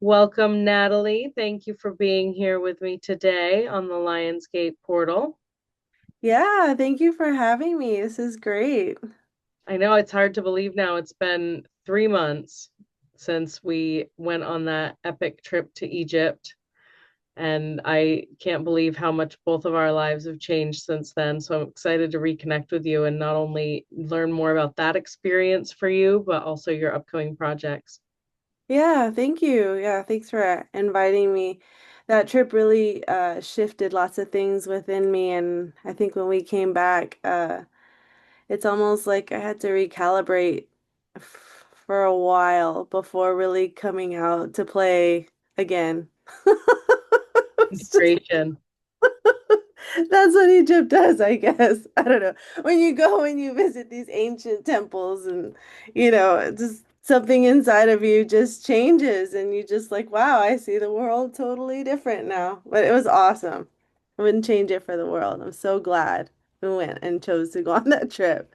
Welcome, Natalie. Thank you for being here with me today on the Lionsgate portal. Yeah, thank you for having me. This is great. I know it's hard to believe now. It's been 3 months since we went on that epic trip to Egypt, and I can't believe how much both of our lives have changed since then. So I'm excited to reconnect with you and not only learn more about that experience for you, but also your upcoming projects. Yeah, thank you. Yeah, thanks for inviting me. That trip really shifted lots of things within me, and I think when we came back, it's almost like I had to recalibrate for a while before really coming out to play again. It's just Integration. That's what Egypt does, I guess. I don't know. When you go and you visit these ancient temples and, just something inside of you just changes and you just like, wow, I see the world totally different now. But it was awesome. I wouldn't change it for the world. I'm so glad we went and chose to go on that trip.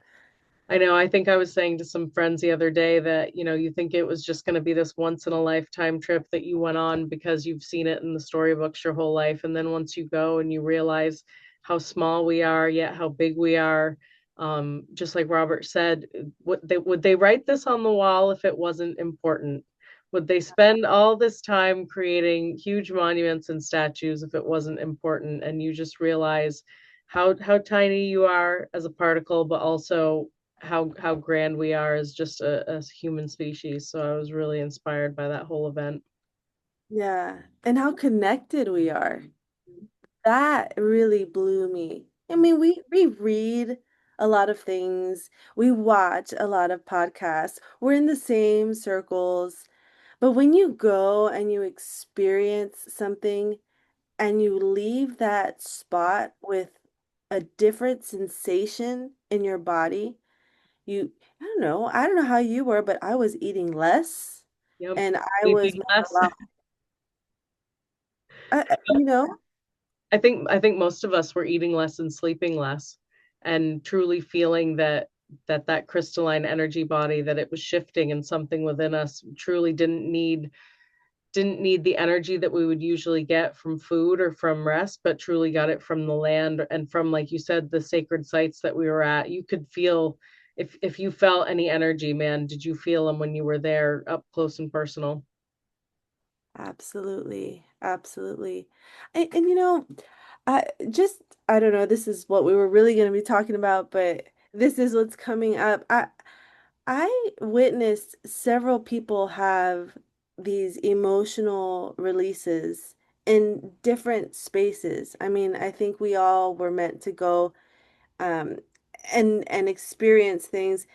I know. I think I was saying to some friends the other day that, you think it was just going to be this once in a lifetime trip that you went on because you've seen it in the storybooks your whole life. And then once you go and you realize how small we are, yet how big we are, just like Robert said, would they write this on the wall if it wasn't important? Would they spend all this time creating huge monuments and statues if it wasn't important? And you just realize how tiny you are as a particle, but also how grand we are as just a human species. So I was really inspired by that whole event. Yeah. And how connected we are. That really blew me. I mean, we read a lot of things, we watch a lot of podcasts, we're in the same circles, but when you go and you experience something and you leave that spot with a different sensation in your body, I don't know how you were, but I was eating less Yep. and I was Sleeping more less. relaxed. I, you know, I think most of us were eating less and sleeping less and truly feeling that crystalline energy body, that it was shifting, and something within us truly didn't need the energy that we would usually get from food or from rest, but truly got it from the land and from, like you said, the sacred sites that we were at. You could feel, if you felt any energy, man, did you feel them when you were there up close and personal? absolutely, absolutely. And I just I don't know, this is what we were really going to be talking about, but this is what's coming up. I witnessed several people have these emotional releases in different spaces. I mean, I think we all were meant to go um, and experience things.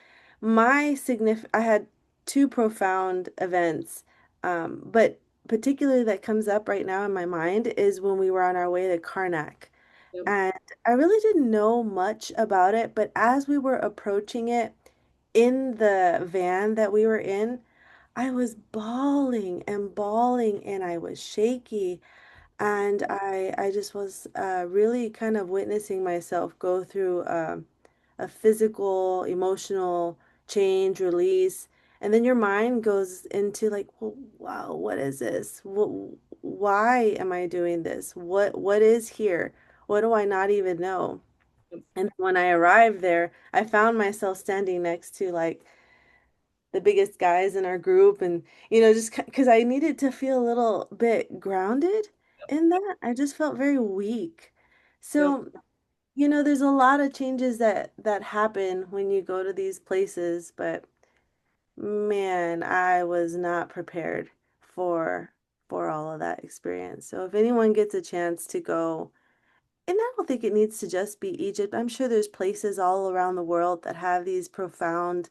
I had two profound events, but particularly that comes up right now in my mind is when we were on our way to Karnak. Yep. And I really didn't know much about it, but as we were approaching it in the van that we were in, I was bawling and bawling and I was shaky. And I just was really kind of witnessing myself go through a physical, emotional change, release. And then your mind goes into like, well, wow, what is this? Why am I doing this? What is here? What do I not even know? And when I arrived there, I found myself standing next to like the biggest guys in our group and just because I needed to feel a little bit grounded in that. I just felt very weak. Yep. So, there's a lot of changes that happen when you go to these places, but man, I was not prepared for for all of that experience. So if anyone gets a chance to go, and I don't think it needs to just be Egypt. I'm sure there's places all around the world that have these profound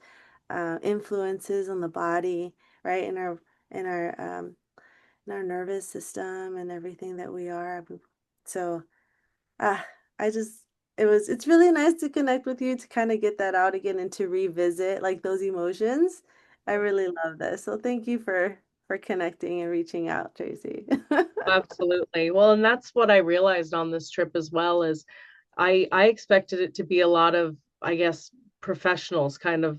influences on the body, right? In our in our nervous system and everything that we are. So, ah, I just it's really nice to connect with you to kind of get that out again and to revisit like those emotions. I really love this. So thank you for connecting and reaching out, Tracy. Absolutely. Well, and that's what I realized on this trip as well, is I expected it to be a lot of, I guess, professionals kind of,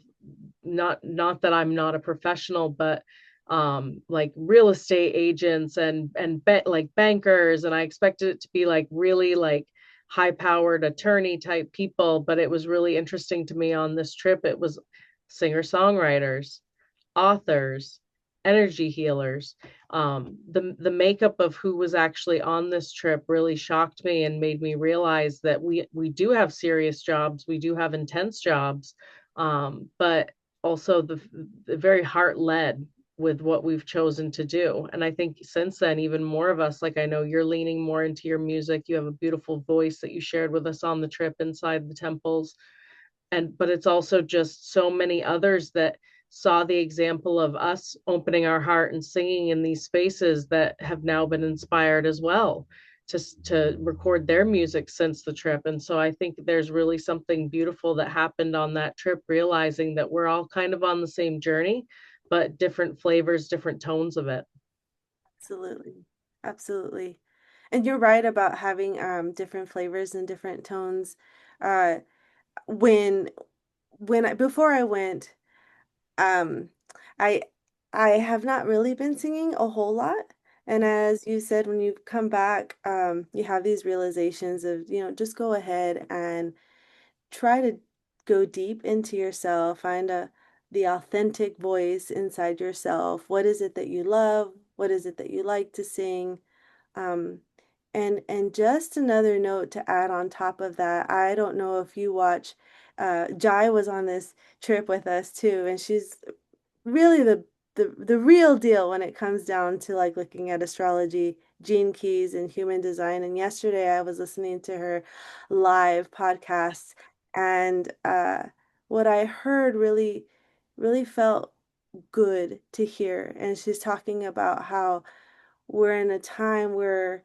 not that I'm not a professional, but like real estate agents like bankers, and I expected it to be like really like high powered attorney type people, but it was really interesting to me on this trip. It was singer songwriters, authors, energy healers. The makeup of who was actually on this trip really shocked me and made me realize that we do have serious jobs, we do have intense jobs, but also the very heart led with what we've chosen to do. And I think since then, even more of us, like I know you're leaning more into your music. You have a beautiful voice that you shared with us on the trip inside the temples, and but it's also just so many others that saw the example of us opening our heart and singing in these spaces that have now been inspired as well to record their music since the trip. And so I think there's really something beautiful that happened on that trip, realizing that we're all kind of on the same journey, but different flavors, different tones of it. Absolutely. Absolutely. And you're right about having different flavors and different tones. Uh when before I went, um I I have not really been singing a whole lot. And as you said, when you come back, you have these realizations of, just go ahead and try to go deep into yourself, find the authentic voice inside yourself. What is it that you love? What is it that you like to sing? Um, and just another note to add on top of that, I don't know if you watch, Jai was on this trip with us too, and she's really the real deal when it comes down to like looking at astrology, gene keys, and human design. And yesterday I was listening to her live podcast, and what I heard really felt good to hear. And she's talking about how we're in a time where,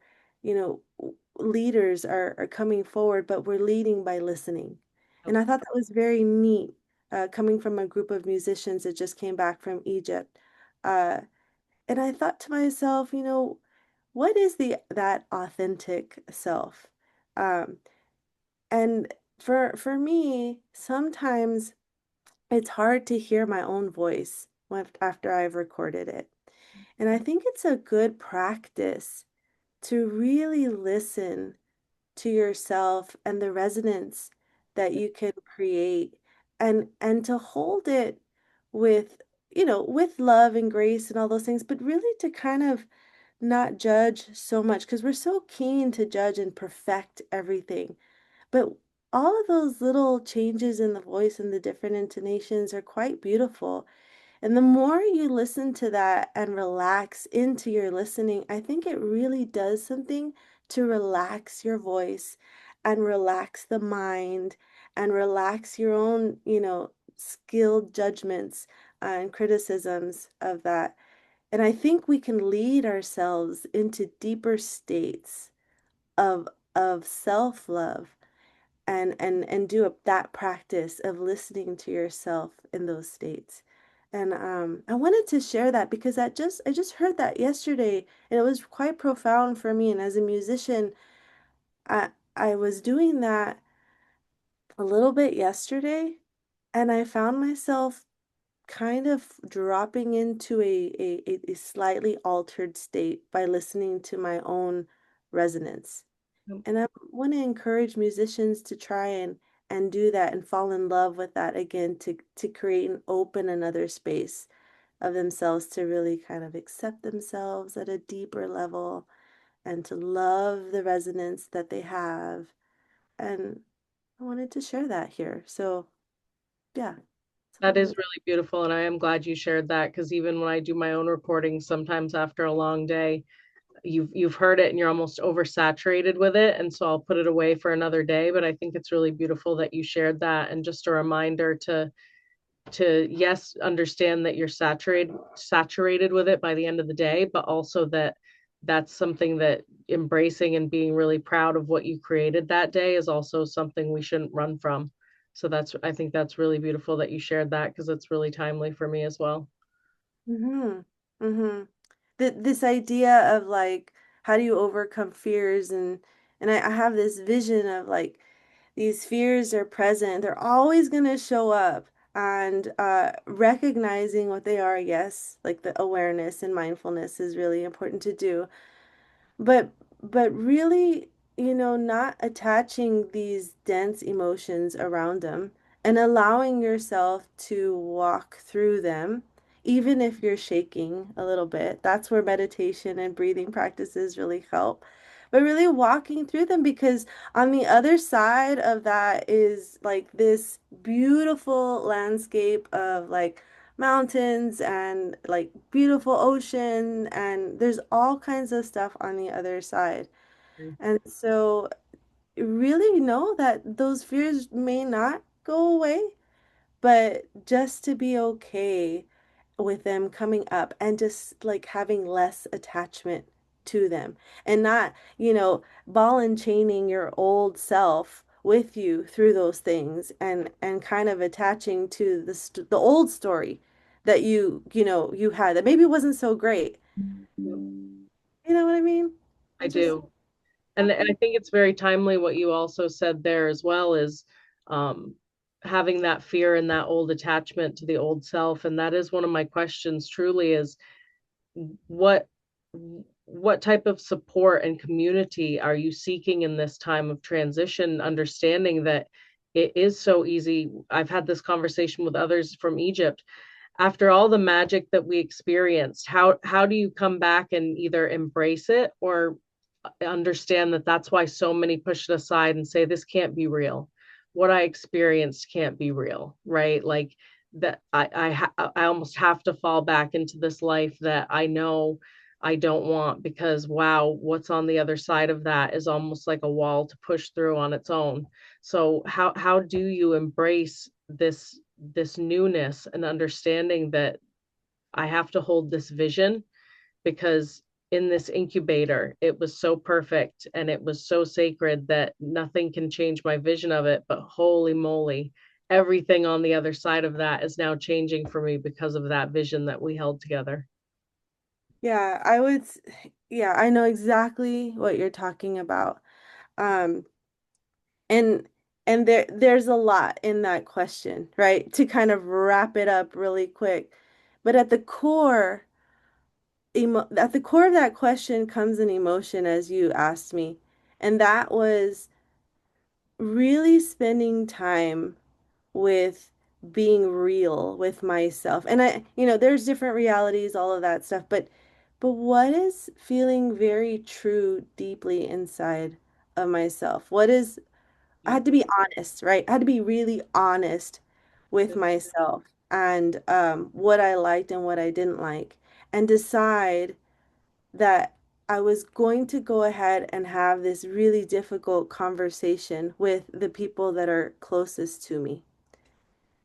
leaders are coming forward, but we're leading by listening. And I thought that was very neat, coming from a group of musicians that just came back from Egypt. Uh, and I thought to myself, what is that authentic self? Um, and for me, sometimes it's hard to hear my own voice after I've recorded it. And I think it's a good practice to really listen to yourself and the resonance that you can create, and to hold it with, with love and grace and all those things, but really to kind of not judge so much, because we're so keen to judge and perfect everything. But all of those little changes in the voice and the different intonations are quite beautiful. And the more you listen to that and relax into your listening, I think it really does something to relax your voice and relax the mind and relax your own, skilled judgments and criticisms of that. And I think we can lead ourselves into deeper states of self-love, and do that practice of listening to yourself in those states. And I wanted to share that because I just heard that yesterday, and it was quite profound for me. And as a musician, I was doing that a little bit yesterday, and I found myself kind of dropping into a slightly altered state by listening to my own resonance. And I want to encourage musicians to try and do that and fall in love with that again, to create and open another space of themselves, to really kind of accept themselves at a deeper level and to love the resonance that they have. And I wanted to share that here. So yeah, that's what I That is wanted. really beautiful, and I am glad you shared that, because even when I do my own recordings, sometimes after a long day, you've heard it and you're almost oversaturated with it, and so I'll put it away for another day. But I think it's really beautiful that you shared that, and just a reminder to yes, understand that you're saturated with it by the end of the day, but also that that's something that embracing and being really proud of what you created that day is also something we shouldn't run from. So that's, I think that's really beautiful that you shared that, because it's really timely for me as well. Mm-hmm. Mm-hmm. This idea of like, how do you overcome fears? And I have this vision of like, these fears are present. They're always going to show up. and recognizing what they are, yes, like the awareness and mindfulness is really important to do. But really, not attaching these dense emotions around them and allowing yourself to walk through them, even if you're shaking a little bit. That's where meditation and breathing practices really help. But really walking through them, because on the other side of that is like this beautiful landscape of like mountains and like beautiful ocean, and there's all kinds of stuff on the other side. And so really know that those fears may not go away, but just to be okay with them coming up and just like having less attachment to them, and not, ball and chaining your old self with you through those things, and kind of attaching to the old story that you had that maybe wasn't so great. Yep, You know what I mean? I Just do. And I think it's very timely what you also said there as well is um, having that fear and that old attachment to the old self. And that is one of my questions truly is what what type of support and community are you seeking in this time of transition, understanding that it is so easy. I've had this conversation with others from Egypt. After all the magic that we experienced, how do you come back and either embrace it or understand that that's why so many push it aside and say this can't be real, what I experienced can't be real, right? Like that I almost have to fall back into this life that I know I don't want, because wow, what's on the other side of that is almost like a wall to push through on its own. So how do you embrace this newness and understanding that I have to hold this vision, because in this incubator, it was so perfect and it was so sacred that nothing can change my vision of it. But holy moly, everything on the other side of that is now changing for me because of that vision that we held together. yeah, yeah, I know exactly what you're talking about. Um, and there's a lot in that question, right? To kind of wrap it up really quick. But at the core of that question comes an emotion, as you asked me. And that was really spending time with being real with myself. And there's different realities, all of that stuff, but what is feeling very true deeply inside of myself? I Yep. had to be honest, right? I had to be really honest with Yep. myself, and what I liked and what I didn't like, and decide that I was going to go ahead and have this really difficult conversation with the people that are closest to me.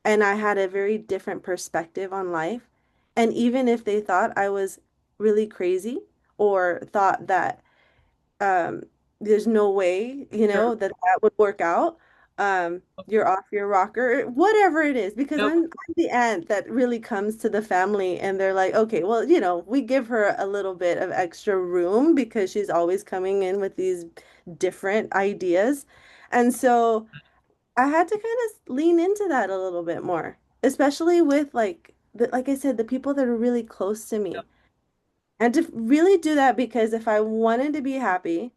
And I had a very different perspective on life. And even if they thought I was really crazy or thought that um, there's no way, Sure. that would work out. You're off your rocker, whatever it is, because Yep. I'm the aunt that really comes to the family and they're like, okay, well, we give her a little bit of extra room because she's always coming in with these different ideas. And so I had to kind of lean into that a little bit more, especially with like I said, the people that are really close to me. And to really do that, because if I wanted to be happy,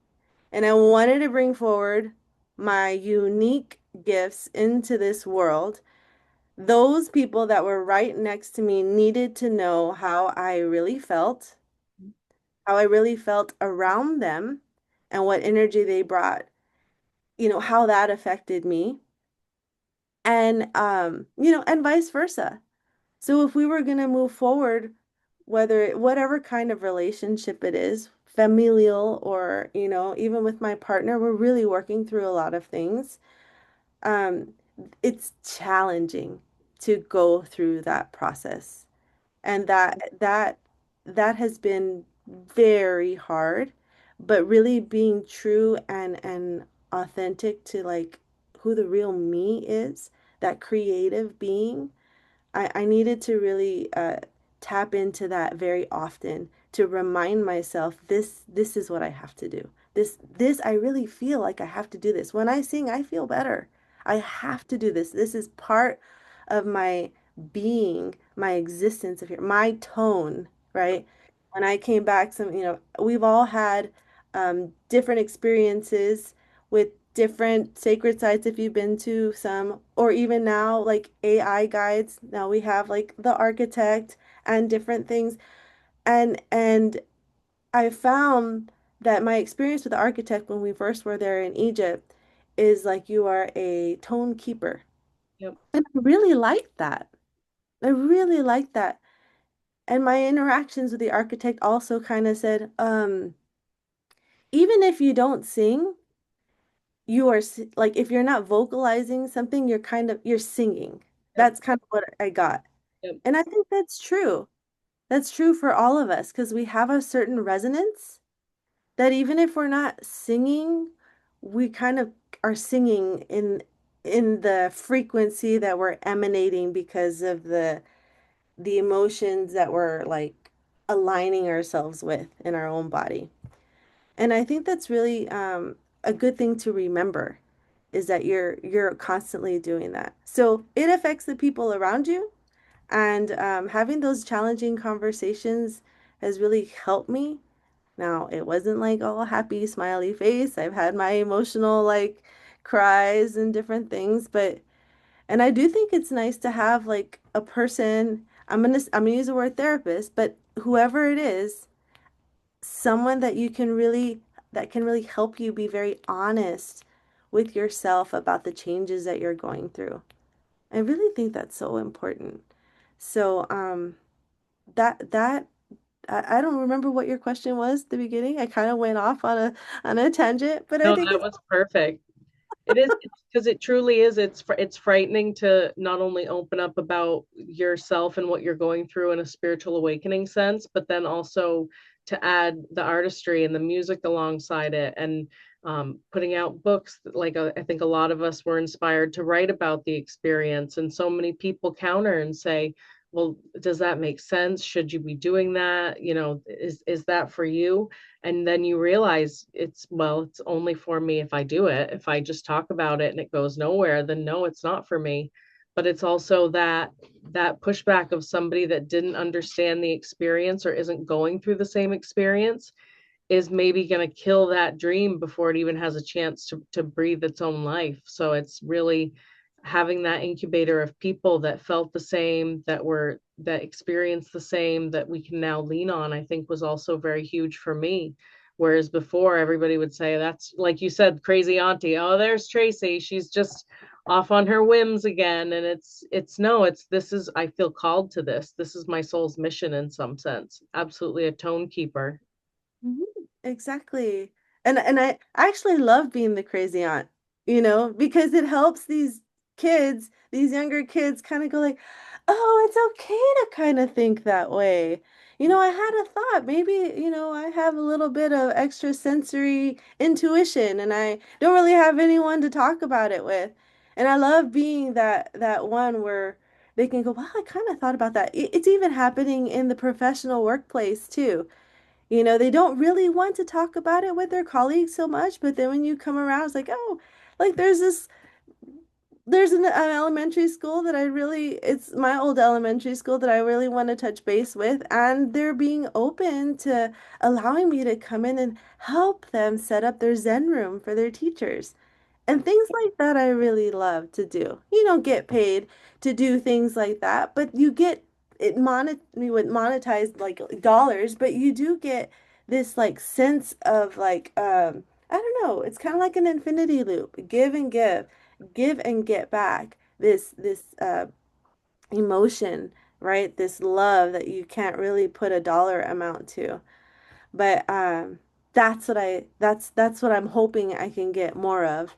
and I wanted to bring forward my unique gifts into this world. Those people that were right next to me needed to know how I really felt around them, and what energy they brought, how that affected me, and vice versa. So if we were going to move forward, whatever kind of relationship it is, familial or, even with my partner, we're really working through a lot of things. Um, it's challenging to go through that process. And that has been very hard, but really being true and authentic to like who the real me is, that creative being. I needed to really tap into that very often to remind myself this is what I have to do. This I really feel like I have to do this. When I sing, I feel better. I have to do this. This is part. of my being, my existence of here, my tone, right? When I came back, we've all had different experiences with different sacred sites if you've been to some, or even now, like AI guides. Now we have like the architect and different things. And I found that my experience with the architect when we first were there in Egypt is like you are a tone keeper. Yep. And I really liked that. I really liked that. And my interactions with the architect also kind of said, even if you don't sing, like if you're not vocalizing something, you're singing. Yep. That's kind of what I got. Yep. And I think that's true. That's true for all of us because we have a certain resonance that even if we're not singing, we kind of are singing in the frequency that we're emanating because of the emotions that we're like aligning ourselves with in our own body. And I think that's really a good thing to remember is that you're constantly doing that. So it affects the people around you, and having those challenging conversations has really helped me. Now, it wasn't like all happy, smiley face. I've had my emotional like cries and different things, and I do think it's nice to have like a person, I'm gonna use the word therapist, but whoever it is, someone that can really help you be very honest with yourself about the changes that you're going through. I really think that's so important. So, that I don't remember what your question was at the beginning. I kind of went off on a tangent, but I No, think that it's was perfect. It is because it truly is. It's frightening to not only open up about yourself and what you're going through in a spiritual awakening sense, but then also to add the artistry and the music alongside it, and putting out books. Like I think a lot of us were inspired to write about the experience, and so many people counter and say, "Well, does that make sense? Should you be doing that? Is that for you?" And then you realize it's only for me if I do it. If I just talk about it and it goes nowhere, then no, it's not for me. But it's also that pushback of somebody that didn't understand the experience or isn't going through the same experience is maybe going to kill that dream before it even has a chance to breathe its own life. So it's really having that incubator of people that felt the same, that experienced the same, that we can now lean on, I think was also very huge for me. Whereas before everybody would say, that's like you said, crazy auntie. Oh, there's Tracy. She's just off on her whims again. And it's no, it's this is I feel called to this. This is my soul's mission in some sense. Absolutely a tone keeper. Mhm. Exactly. And I actually love being the crazy aunt, because it helps these kids, these younger kids kind of go like, "Oh, it's okay to kind of think that way." I had a thought, maybe, I have a little bit of extra sensory intuition and I don't really have anyone to talk about it with. And I love being that one where they can go, "Wow, I kind of thought about that." It's even happening in the professional workplace too. They don't really want to talk about it with their colleagues so much, but then when you come around, it's like, oh, like there's an elementary school that it's my old elementary school that I really want to touch base with, and they're being open to allowing me to come in and help them set up their Zen room for their teachers. And things like that I really love to do. You don't get paid to do things like that, but you would monetize like dollars, but you do get this like sense of like I don't know, it's kind of like an infinity loop. Give and get back this emotion, right? This love that you can't really put a dollar amount to. But that's what I'm hoping I can get more of.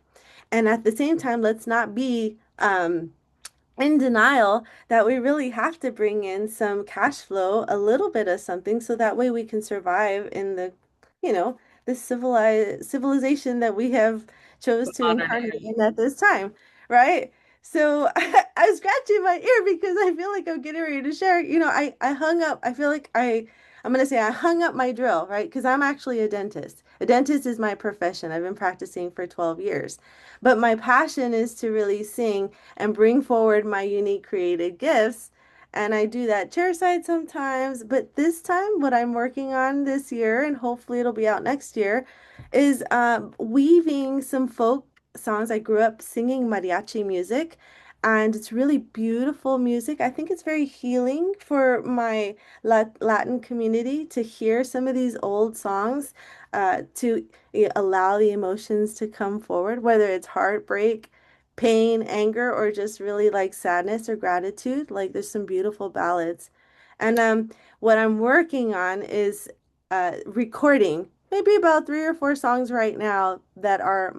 And at the same time, let's not be in denial that we really have to bring in some cash flow, a little bit of something, so that way we can survive in you know, this civilization that we have chose The to modern incarnate age. in at this time, right? So I was scratching my ear because I feel like I'm getting ready to share. I hung up, I feel like I'm gonna say I hung up my drill, right? Because I'm actually a dentist. A dentist is my profession. I've been practicing for 12 years. But my passion is to really sing and bring forward my unique creative gifts. And I do that chairside sometimes. But this time, what I'm working on this year, and hopefully it'll be out next year, is weaving some folk songs. I grew up singing mariachi music, and it's really beautiful music. I think it's very healing for my Latin community to hear some of these old songs, to allow the emotions to come forward, whether it's heartbreak, pain, anger, or just really like sadness or gratitude. Like there's some beautiful ballads. And what I'm working on is recording maybe about 3 or 4 songs right now that are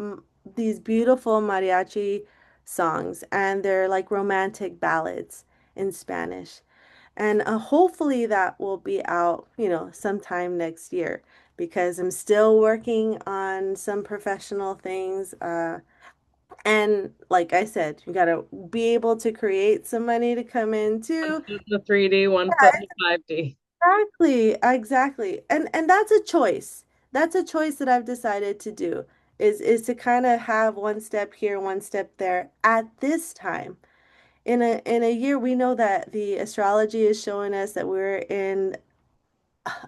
these beautiful mariachi songs, and they're like romantic ballads in Spanish. And hopefully that will be out, sometime next year because I'm still working on some professional things. And like I said, you got to be able to create some money to come in One too. foot in the 3D, one foot in the 5D. Exactly, exactly. And that's a choice. That's a choice that I've decided to do is to kind of have one step here, one step there at this time. In a year, we know that the astrology is showing us that we're in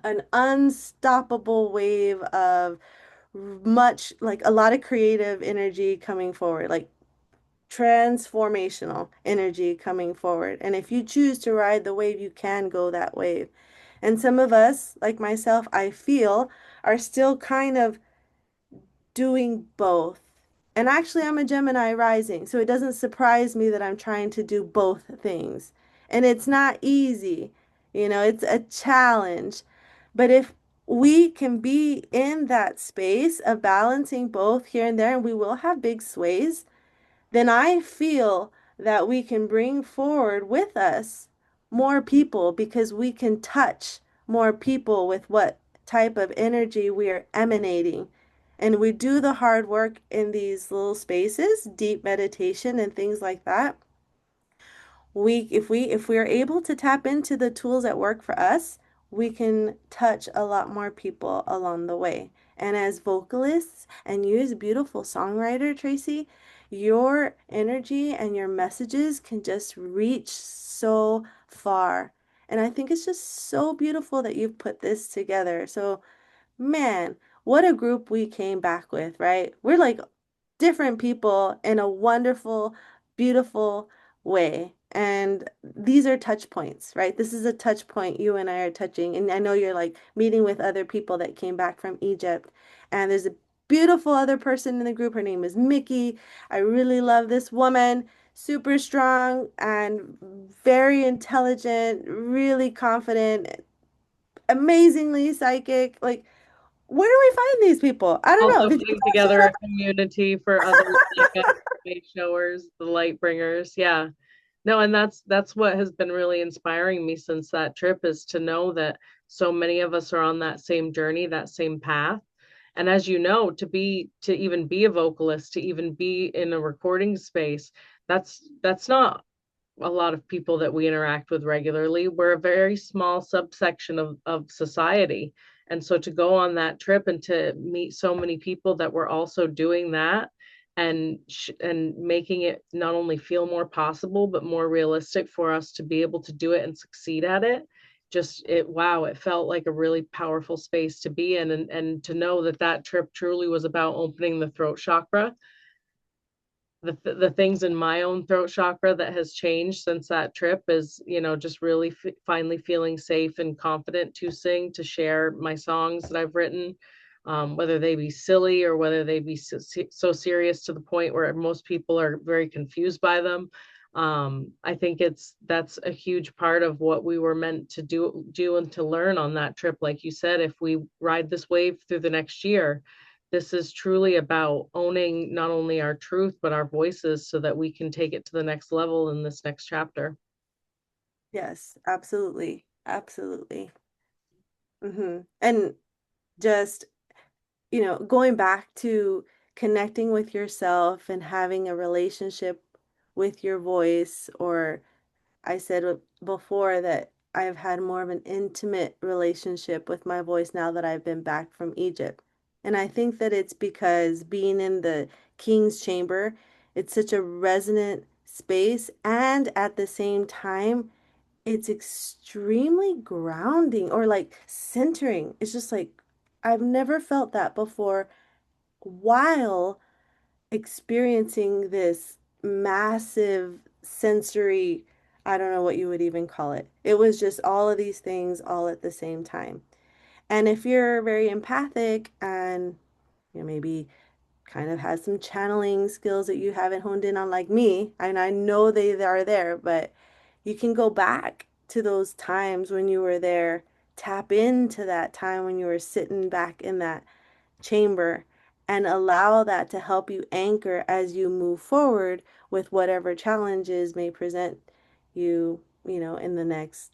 an unstoppable wave of much, like a lot of creative energy coming forward, like transformational energy coming forward. And if you choose to ride the wave, you can go that wave. And some of us, like myself, I feel are still kind of doing both. And actually, I'm a Gemini rising, so it doesn't surprise me that I'm trying to do both things. And it's not easy, it's a challenge. But if we can be in that space of balancing both here and there, and we will have big sways, then I feel that we can bring forward with us more people because we can touch more people with what type of energy we are emanating. And we do the hard work in these little spaces, deep meditation and things like that. If we are able to tap into the tools that work for us, we can touch a lot more people along the way. And as vocalists and you as a beautiful songwriter, Tracy, your energy and your messages can just reach so far. And I think it's just so beautiful that you've put this together. So, man, what a group we came back with, right? We're like different people in a wonderful, beautiful way. And these are touch points, right? This is a touch point you and I are touching. And I know you're like meeting with other people that came back from Egypt. And there's a beautiful other person in the group. Her name is Mickey. I really love this woman. Super strong and very intelligent, really confident, amazingly psychic. Like, where do we find these people? I don't know. Also Did you putting guys show together up? a community for others like us, the way showers, the light bringers. Yeah. No, and that's what has been really inspiring me since that trip is to know that so many of us are on that same journey, that same path. And as you know, to even be a vocalist, to even be in a recording space, that's not a lot of people that we interact with regularly. We're a very small subsection of society. And so to go on that trip and to meet so many people that were also doing that and making it not only feel more possible but more realistic for us to be able to do it and succeed at it, just it wow, it felt like a really powerful space to be in, and to know that that trip truly was about opening the throat chakra. The things in my own throat chakra that has changed since that trip is, just really finally feeling safe and confident to sing, to share my songs that I've written, whether they be silly or whether they be so serious to the point where most people are very confused by them. I think that's a huge part of what we were meant to do and to learn on that trip. Like you said, if we ride this wave through the next year, this is truly about owning not only our truth, but our voices so that we can take it to the next level in this next chapter. Yes, absolutely. Absolutely. And just, going back to connecting with yourself and having a relationship with your voice, or I said before that I've had more of an intimate relationship with my voice now that I've been back from Egypt. And I think that it's because being in the king's chamber, it's such a resonant space. And at the same time, it's extremely grounding or like centering. It's just like, I've never felt that before while experiencing this massive sensory, I don't know what you would even call it. It was just all of these things all at the same time. And if you're very empathic and maybe kind of has some channeling skills that you haven't honed in on like me, and I know they are there, but you can go back to those times when you were there, tap into that time when you were sitting back in that chamber and allow that to help you anchor as you move forward with whatever challenges may present you, in the next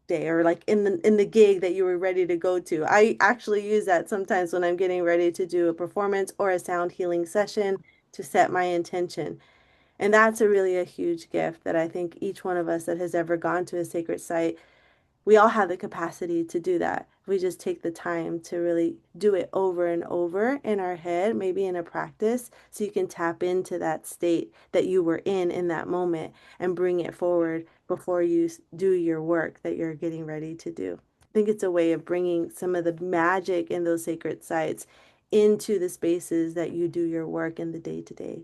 day or like in the gig that you were ready to go to. I actually use that sometimes when I'm getting ready to do a performance or a sound healing session to set my intention. And that's a huge gift that I think each one of us that has ever gone to a sacred site, we all have the capacity to do that. We just take the time to really do it over and over in our head, maybe in a practice, so you can tap into that state that you were in that moment and bring it forward before you do your work that you're getting ready to do. I think it's a way of bringing some of the magic in those sacred sites into the spaces that you do your work in the day to day.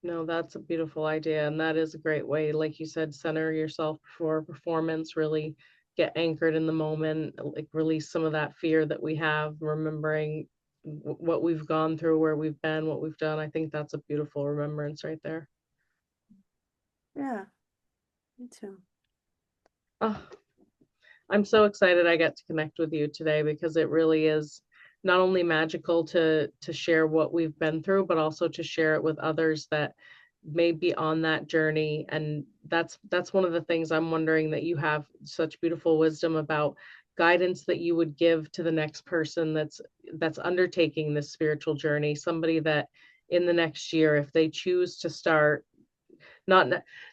No, that's a beautiful idea. And that is a great way, like you said, center yourself before a performance, really get anchored in the moment, like release some of that fear that we have, remembering what we've gone through, where we've been, what we've done. I think that's a beautiful remembrance right there. Yeah, me too. Oh, I'm so excited I got to connect with you today because it really is not only magical to share what we've been through, but also to share it with others that may be on that journey. And that's one of the things I'm wondering, that you have such beautiful wisdom about guidance that you would give to the next person that's undertaking this spiritual journey, somebody that in the next year, if they choose to start, not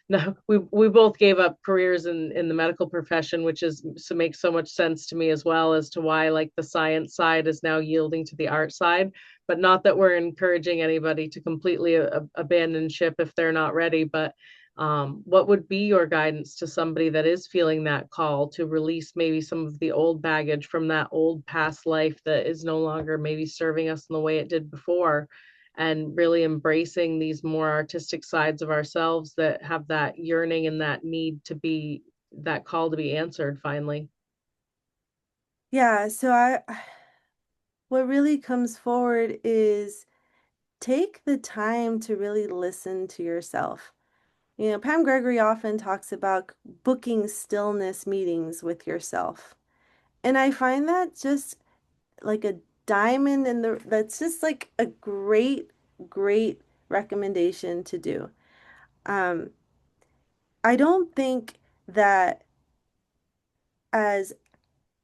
no, we both gave up careers in the medical profession, which is so makes so much sense to me as well, as to why like the science side is now yielding to the art side. But not that we're encouraging anybody to completely abandon ship if they're not ready, but what would be your guidance to somebody that is feeling that call to release maybe some of the old baggage from that old past life that is no longer maybe serving us in the way it did before, and really embracing these more artistic sides of ourselves that have that yearning and that need to be, that call to be answered finally? Yeah, so what really comes forward is take the time to really listen to yourself. Pam Gregory often talks about booking stillness meetings with yourself. And I find that just like a diamond in the, that's just like a great, great recommendation to do. Um, I don't think that as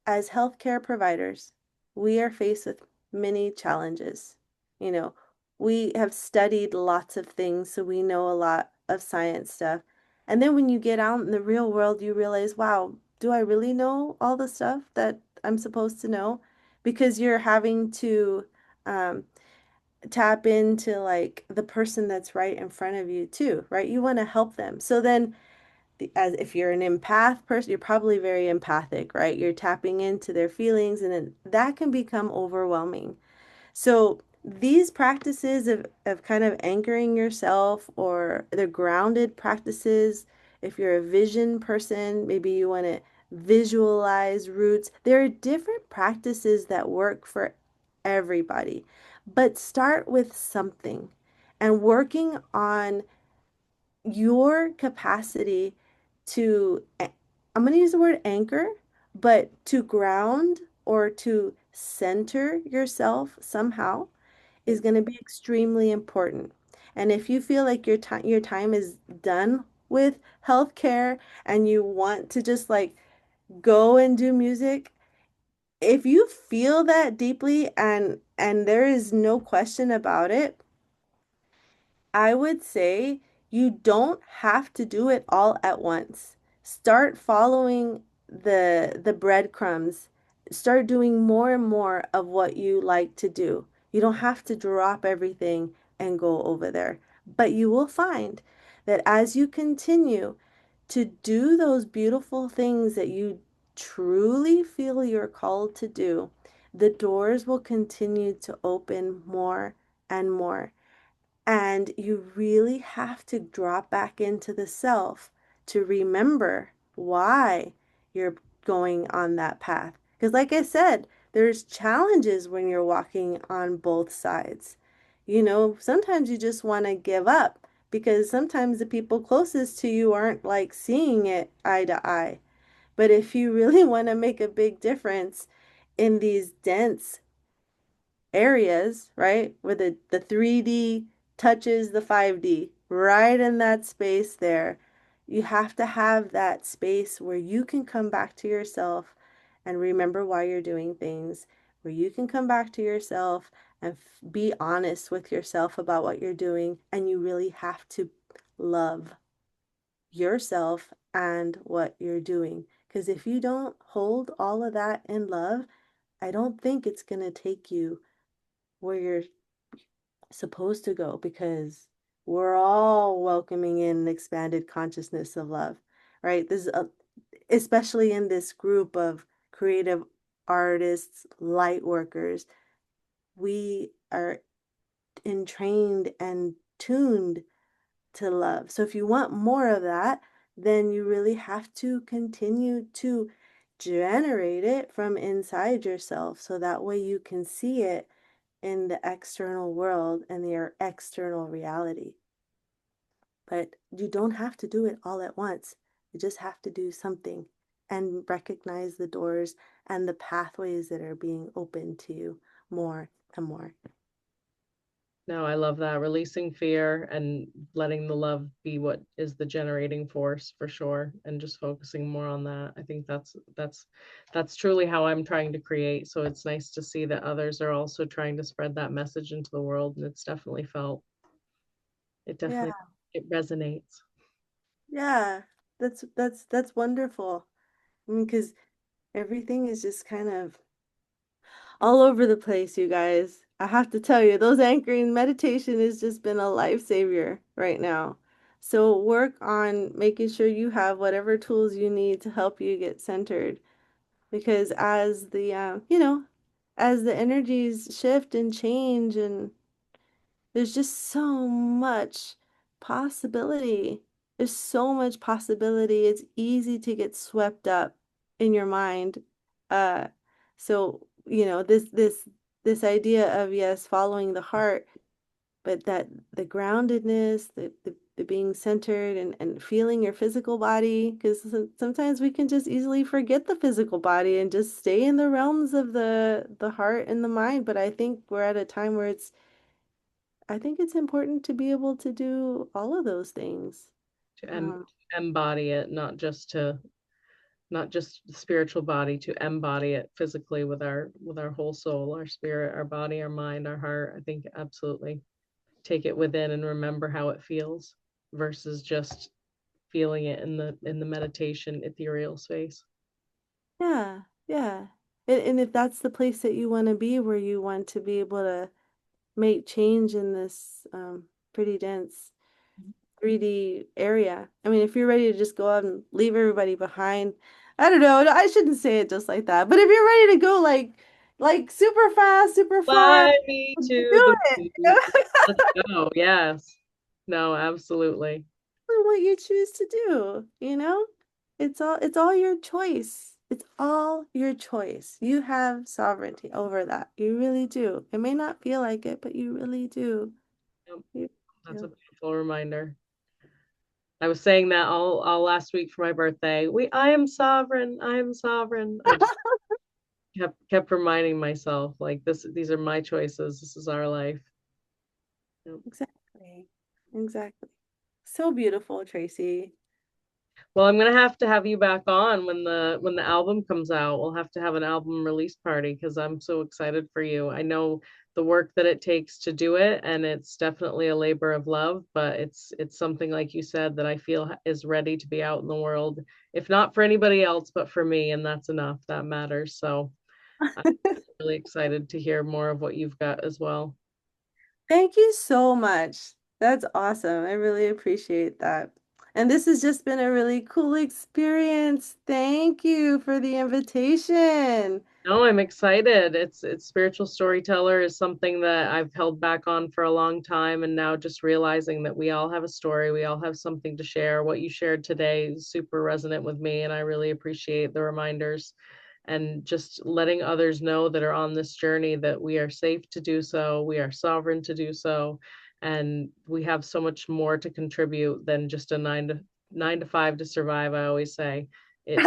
as healthcare providers, we are faced with many challenges. You know, we have studied lots of things, so we know a lot of science stuff. And then when you get out in the real world, you realize, wow, do I really know all the stuff that I'm supposed to know? Because you're having to um, tap into like the person that's right in front of you too, right? You want to help them. So then as if you're an empath person, you're probably very empathic, right? You're tapping into their feelings, and then that can become overwhelming. So these practices of kind of anchoring yourself, or the grounded practices, if you're a vision person, maybe you want to visualize roots. There are different practices that work for everybody, but start with something and working on your capacity to, I'm going to use the word anchor, but to ground or to center yourself somehow is going to be extremely important. And if you feel like your time is done with healthcare and you want to just like go and do music, if you feel that deeply and there is no question about it, I would say you don't have to do it all at once. Start following the breadcrumbs start doing more and more of what you like to do. You don't have to drop everything and go over there. But you will find that as you continue to do those beautiful things that you truly feel you're called to do, the doors will continue to open more and more. And you really have to drop back into the self to remember why you're going on that path. Because, like I said, there's challenges when you're walking on both sides. You know, sometimes you just want to give up because sometimes the people closest to you aren't like seeing it eye to eye. But if you really want to make a big difference in these dense areas, right? Where the 3D touches the 5D, right in that space there. You have to have that space where you can come back to yourself and remember why you're doing things, where you can come back to yourself and be honest with yourself about what you're doing. And you really have to love yourself and what you're doing. Because if you don't hold all of that in love, I don't think it's going to take you where you're supposed to go because we're all welcoming in an expanded consciousness of love, right? This is especially in this group of creative artists, light workers, we are entrained and tuned to love. So if you want more of that, then you really have to continue to generate it from inside yourself so that way you can see it in the external world and their external reality. But you don't have to do it all at once. You just have to do something and recognize the doors and the pathways that are being opened to you more and more. No, I love that. Releasing fear and letting the love be what is the generating force for sure, and just focusing more on that. I think that's truly how I'm trying to create. So it's nice to see that others are also trying to spread that message into the world, and it's definitely felt. It Yeah, definitely it resonates. yeah. That's wonderful. I mean, because everything is just kind of all over the place, you guys. I have to tell you, those anchoring meditation has just been a lifesaver right now. So work on making sure you have whatever tools you need to help you get centered. Because as the, as the energies shift and change, and there's just so much possibility. There's so much possibility. It's easy to get swept up in your mind. Uh, so, this idea of yes, following the heart, but that the groundedness, the being centered and feeling your physical body, because sometimes we can just easily forget the physical body and just stay in the realms of the heart and the mind. But I think we're at a time where I think it's important to be able to do all of those things. To Um, embody it, not just the spiritual body, to embody it physically with our whole soul, our spirit, our body, our mind, our heart. I think absolutely take it within and remember how it feels versus just feeling it in the meditation ethereal space. yeah, yeah. And if that's the place that you want to be, where you want to be able to make change in this pretty dense 3D area. I mean, if you're ready to just go out and leave everybody behind, I don't know. I shouldn't say it just like that. But if you're ready to go like super fast, super far, Fly me to do the it. moon. Let's go. Yes. No, absolutely. What you choose to do, you know? It's all your choice. It's all your choice. You have sovereignty over that. You really do. It may not feel like it, but you really do. Yep. You That's a do. beautiful reminder. I was saying that all last week for my birthday. I am sovereign. I am sovereign. I just kept reminding myself like these are my choices. This is our life. Yep. Exactly. Exactly. So beautiful, Tracy. Well, I'm gonna have to have you back on when the album comes out. We'll have to have an album release party because I'm so excited for you. I know the work that it takes to do it, and it's definitely a labor of love, but it's something like you said that I feel is ready to be out in the world, if not for anybody else, but for me, and that's enough. That matters. So I'm really excited to hear more of what you've got as well. Thank you so much. That's awesome. I really appreciate that. And this has just been a really cool experience. Thank you for the invitation. No, I'm excited. It's spiritual storyteller is something that I've held back on for a long time, and now just realizing that we all have a story, we all have something to share. What you shared today is super resonant with me, and I really appreciate the reminders and just letting others know that are on this journey that we are safe to do so, we are sovereign to do so, and we have so much more to contribute than just a nine to five to survive, I always say. It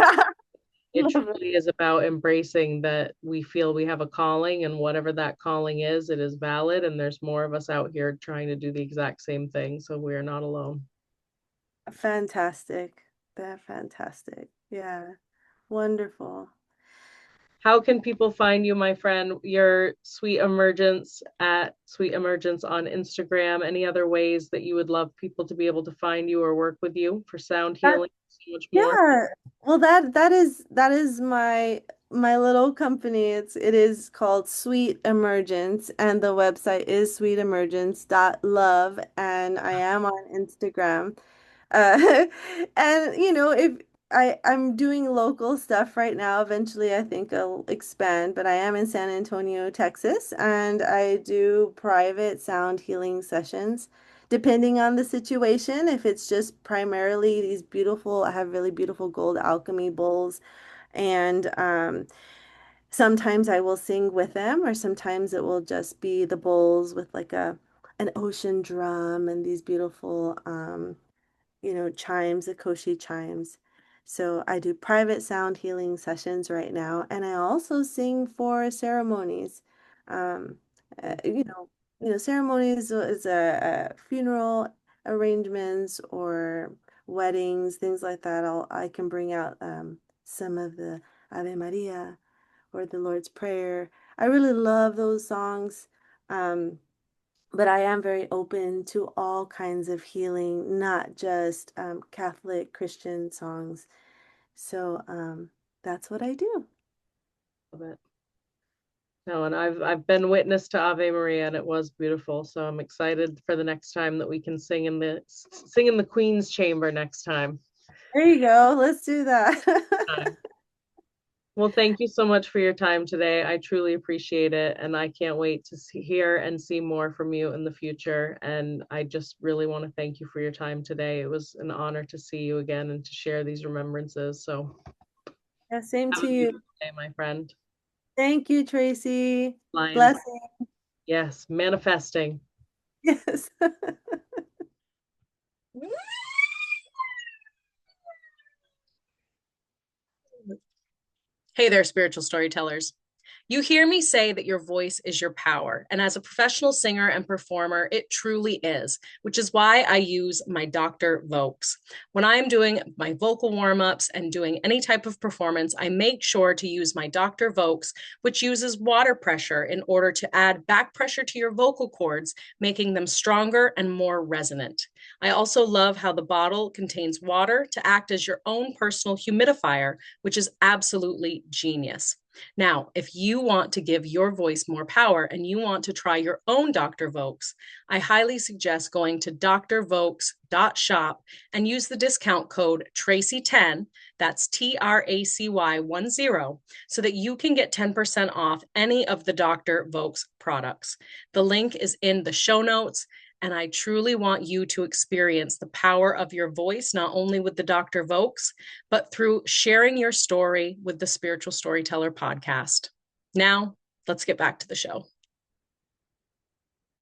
it Love it. truly is about embracing that we feel we have a calling, and whatever that calling is, it is valid, and there's more of us out here trying to do the exact same thing, so we're not alone. Fantastic. That fantastic. Yeah. Wonderful. How can people find you, my friend? Your Sweet Emergence at Sweet Emergence on Instagram. Any other ways that you would love people to be able to find you or work with you for sound healing? So much more. Yeah. Well, that is my little company. It is called Sweet Emergence, and the website is sweetemergence.love, and I am on Instagram. Uh, and if I'm doing local stuff right now, eventually I think I'll expand, but I am in San Antonio, Texas, and I do private sound healing sessions depending on the situation. If it's just primarily these beautiful, I have really beautiful gold alchemy bowls, and sometimes I will sing with them, or sometimes it will just be the bowls with like a an ocean drum and these beautiful chimes, Akoshi chimes. So I do private sound healing sessions right now, and I also sing for ceremonies. Um, uh, you know, ceremonies is a funeral arrangements or weddings, things like that. I can bring out some of the Ave Maria or the Lord's Prayer. I really love those songs. Um, but I am very open to all kinds of healing, not just Catholic Christian songs. So that's what I do. Love it. No, and I've been witness to Ave Maria, and it was beautiful. So I'm excited for the next time that we can sing in the Queen's Chamber next time. There you go. Let's do that. Well, thank you so much for your time today. I truly appreciate it, and I can't wait to hear and see more from you in the future. And I just really want to thank you for your time today. It was an honor to see you again and to share these remembrances. So Yeah, same have to a you. beautiful day, my friend. Thank you, Tracy. Lions. Blessing. Yes, manifesting. Yes. Hey there, spiritual storytellers. You hear me say that your voice is your power. And as a professional singer and performer, it truly is, which is why I use my Dr. Vokes. When I'm doing my vocal warm ups and doing any type of performance, I make sure to use my Dr. Vokes, which uses water pressure in order to add back pressure to your vocal cords, making them stronger and more resonant. I also love how the bottle contains water to act as your own personal humidifier, which is absolutely genius. Now, if you want to give your voice more power and you want to try your own Dr. Vokes, I highly suggest going to drvokes.shop and use the discount code Tracy10, that's TRACY10, so that you can get 10% off any of the Dr. Vokes products. The link is in the show notes. And I truly want you to experience the power of your voice, not only with the Dr. Vokes, but through sharing your story with the Spiritual Storyteller podcast. Now, let's get back to the show.